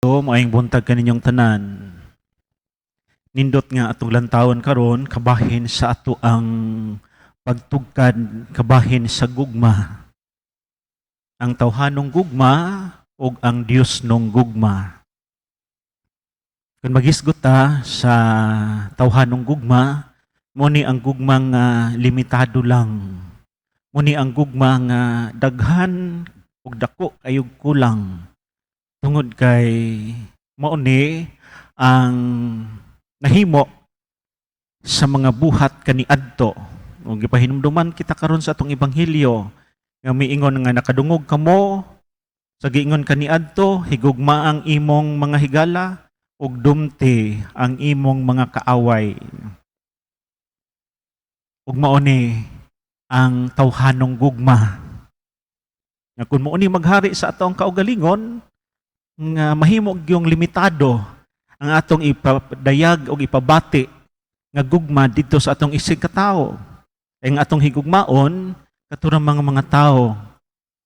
So, maayong buntag kaninyong tanan. Nindot nga atong lantawon karon kabahin sa ato ang pagtugkad, kabahin sa gugma. Ang tawhanong gugma ug ang Dios nung gugma. Kung magisgot ta sa tawhanong gugma, muni ang gugma nga limitado lang. Muni ang gugma nga daghan ug dako kayog kulang. Tungod kay mauni ang nahimo sa mga buhat kaniadto. Ug gipahinumduman kita karon sa atong ebanghelyo nga miingon nga nakadungog kamo sa giingon kaniadto, higugma ang imong mga higala ug dumti ang imong mga kaaway. Ug mauni ang tawhanong gugma. Nga kun mauni maghari sa atong kaugalingon, nga mahimo yung limitado ang atong ipadayag o ipabati nga gugma dito sa atong isig katao. Ang atong higugmaon katurang mga tao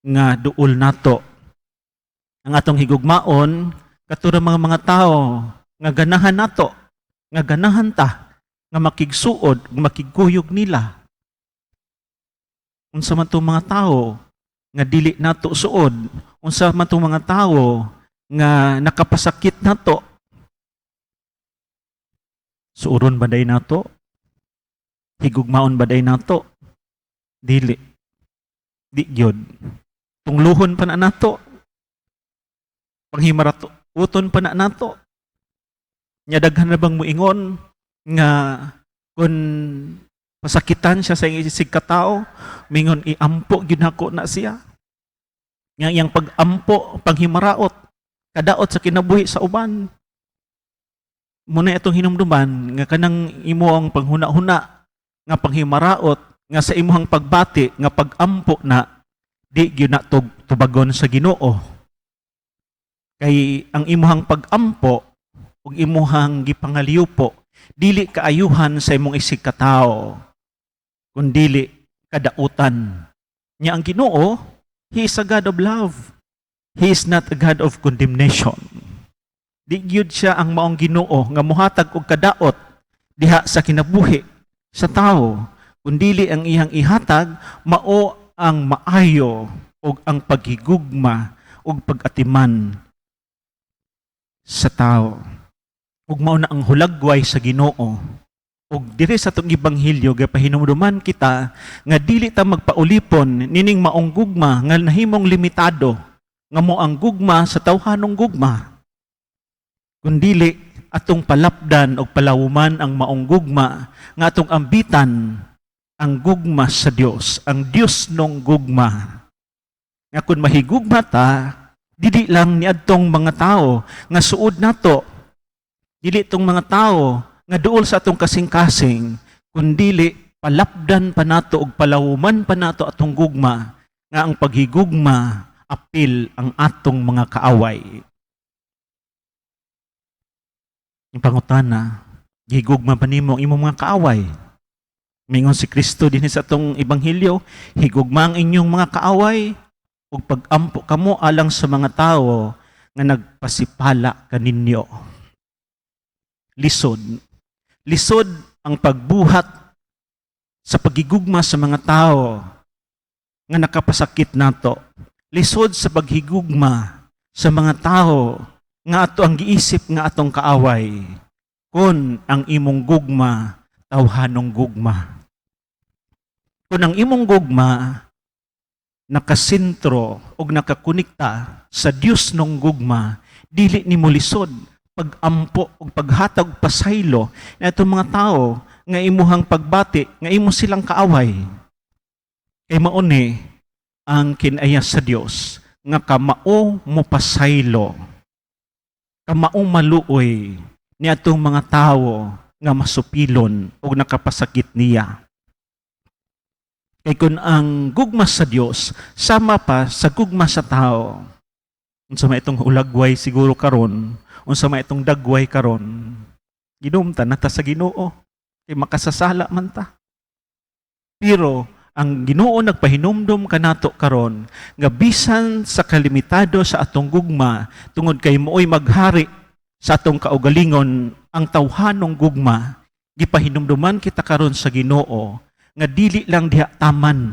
nga duol nato. Ang atong higugmaon katurang mga tao nga ganahan nato, nga ganahan ta, nga makigsuod, makigkuyog nila. Unsa man tong mga tao nga dili nato suod, unsa man tong mga tao nga nakapasakit nato. Suuron ba day nato? Higugmaon ba day nato? Dili. Di gyud. Tungluhon pa na nato. Panghimarato uton pa na nato. Nya daghan na bang muingon nga kun pasakitan siya sa isig katao, mingon iampo gyud nako na siya. Nga iyang pag-ampo, panghimaraot, kadaot sa kinabuhi sa uban. Muna itong hinumduman nga kanang imo ang panghuna-huna nga panghimaraot nga sa imuhang pagbati nga pag-ampo na di gyud na tubagon sa Ginoo. Kay ang imuhang pag-ampo ug imuhang gipangaliupo dili kaayuhan sa imong isig katao kundi kadautan. Nya ang Ginoo, He is a God of love. He is not a God of condemnation. Di gyud siya ang maong Ginoo nga mohatag og kadaot diha sa kinabuhi sa tawo, kundi ang iyang ihatag mao ang maayo ug ang paghigugma ug pag-atiman sa tawo. Ug mao na ang hulagway sa Ginoo. Ug diri sa atong ebanghelyo gapahinumduman kita nga dili ta magpaulipon nining maong gugma nga nahimong limitado nga mo ang gugma sa tawhanong gugma. Kundili atong palapdan o palawuman ang maong gugma nga atong ambitan ang gugma sa Dios, ang Dios nung gugma. Nga kun mahigugma ta, dili lang niadtong mga tao nga suod nato, dili tong mga tao nga duol sa atong kasing-kasing, kundili palapdan pa nato og palawuman pa nato atong gugma nga ang paghigugma apil ang atong mga kaaway. Yung pangutana, higugma pa nimo ang imong mga kaaway. Mingon si Kristo din sa atong ebanghelyo, higugma ang inyong mga kaaway ug pag-ampo kamo alang sa mga tao nga nagpasipala kaninyo. Lisod. Lisod ang pagbuhat sa pagigugma sa mga tao nga nakapasakit nato. Lisod sa paghigugma sa mga tao nga ato ang giisip nga atong kaaway kun ang imong gugma tawhanong gugma. Kun ang imong gugma nakasentro ug nakakonekta sa Dios nung gugma, dili nimo lisod pag-ampo ug paghatag og pasaylo na itong mga tao nga imuhang pagbati nga imo silang kaaway. Kay mauni ang kinaya sa Dios nga kamao mo pasaylo, kamao maluoy ni atong mga tao nga masupilon o nakapasakit niya. Kay kun ang gugma sa Dios sama pa sa gugma sa tao, unsa may itong ulagway siguro karon, unsa may itong dagway karon, ginumta na ta sa Ginoo kay makasasala man ta. Pero ang Ginoo nagpahinumdom kanato karon nga bisan sa kalimitado sa atong gugma tungod kay mooy maghari sa atong kaugalingon ang tawhanong gugma, gipahinumduman kita karon sa Ginoo nga dili lang diha taman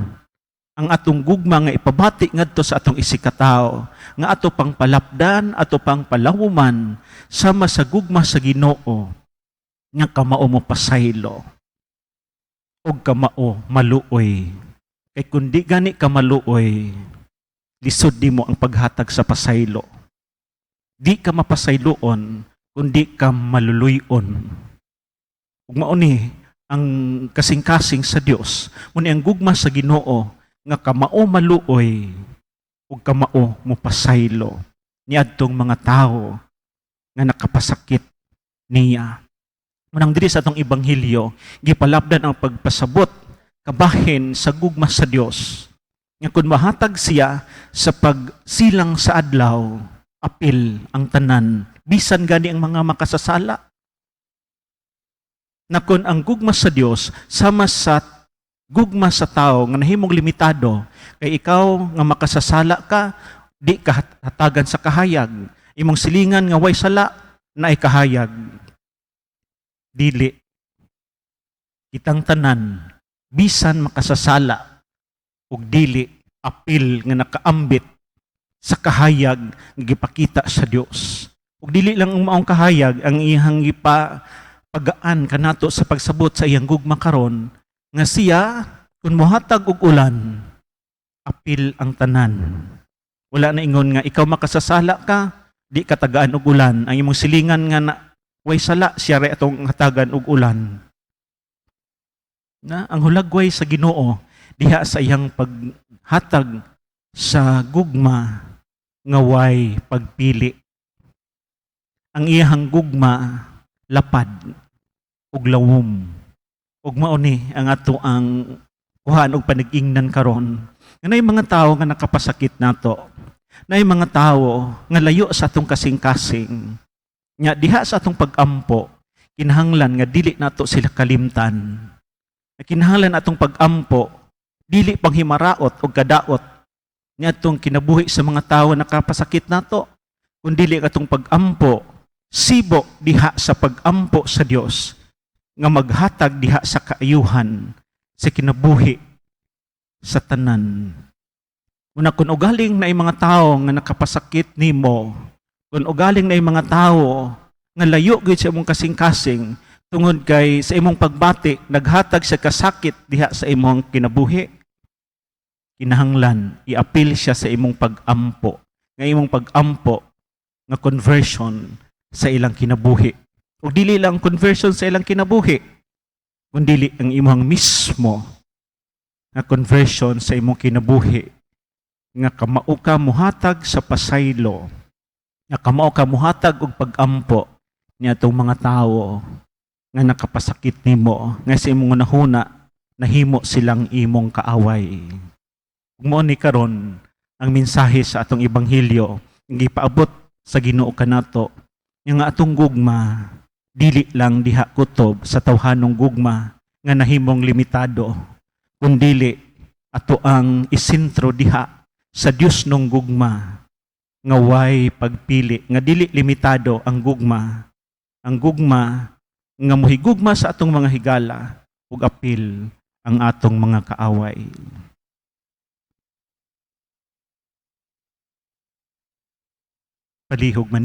ang atong gugma nga ipabati ngadto sa atong isikatawo, nga ato pang palapdan, ato pang palawuman sama sa gugma sa Ginoo nga kamao mo pasaylo o kamao maluoy. Kay kundi gani ka maluoy, lisod di mo ang paghatag sa pasaylo. Di ka mapasayloon, kundi ka maluluyon. Ug mao ni ang kasing-kasing sa Dios, muni ang gugma sa Ginoo nga kamao maluoy ug kamao mo pasaylo niadtong mga tawo nga nakapasakit niya. Manang diri sa atong ebanghelyo, gipalapdan ang pagpasabot kabahin sa gugma sa Dios. Nga kun mahatag siya sa pagsilang sa adlaw, apil ang tanan, bisan gani ang mga makasasala. Na kun ang gugma sa Dios sama sa gugma sa tao nga nahimong limitado, kay ikaw nga makasasala ka, di ka hatagan sa kahayag. Imong silingan nga way sala na kahayag. Dili. Kitang tanan, bisan makasasala, ug dili, apil nga nakaambit sa kahayag nga gipakita sa Dios. Ug dili lang ang maong kahayag ang iyang pagaan kanato sa pagsabot sa iyang gugma karon nga siya kun mohatag og ulan, apil ang tanan. Wala na ingon nga ikaw makasasala ka, di ka tagaan og ulan. Ang imong silingan nga na way sala siya ray atong hatagan og ulan. Na ang hulagway sa Ginoo diha sa iyang paghatag sa gugma nga way pagpili. Ang iyang gugma lapad ug lawom. Ug mao ni ang ato ang kuhaan og panag-ingnan karon. Nay mga tawo nga nakapasakit nato. Nay mga tawo nga layo sa atong kasing-kasing. Nya diha sa atong pag-ampo, kinahanglan nga dili nato sila kalimtan. Kinahanglan atong pag-ampo, dili panghimaraot o kadaot niya atong kinabuhi sa mga tawo na nakapasakit nato. Kung dili atong pag-ampo, sibo diha sa pag-ampo sa Dios nga maghatag diha sa kaayuhan sa kinabuhi sa tanan. Una kun ugaling na mga tawo nga nakapasakit nimo, kung ugaling na mga tawo nga layo gyud sa imong kasing-kasing tungod kay sa imong pagbati naghatag sa kasakit diha sa imong kinabuhi, kinahanglan iapil siya sa imong pag-ampo, nga imong pag-ampo nga conversion sa ilang kinabuhi. Ug dili lang conversion sa ilang kinabuhi, kundi ang imong mismo nga conversion sa imong kinabuhi, nga kamao ka muhatag sa pasaylo, nga kamao ka muhatag og pag-ampo niya itong mga tawo nga nakapasakit nimo, nga sa imong nahuna nahimo silang imong kaaway. Ug mao ni karon ang mensahe sa atong ebanghelyo nga gipaabot sa Ginoo kanato nga atong gugma dili lang diha kutob sa tawhanong gugma nga nahimong limitado, kundi ato ang isentro diha sa Dios nung gugma nga way pagpili, nga dili limitado ang gugma. Ang gugma nga mohigugma sa atong mga higala ug apil ang atong mga kaaway. Palihog man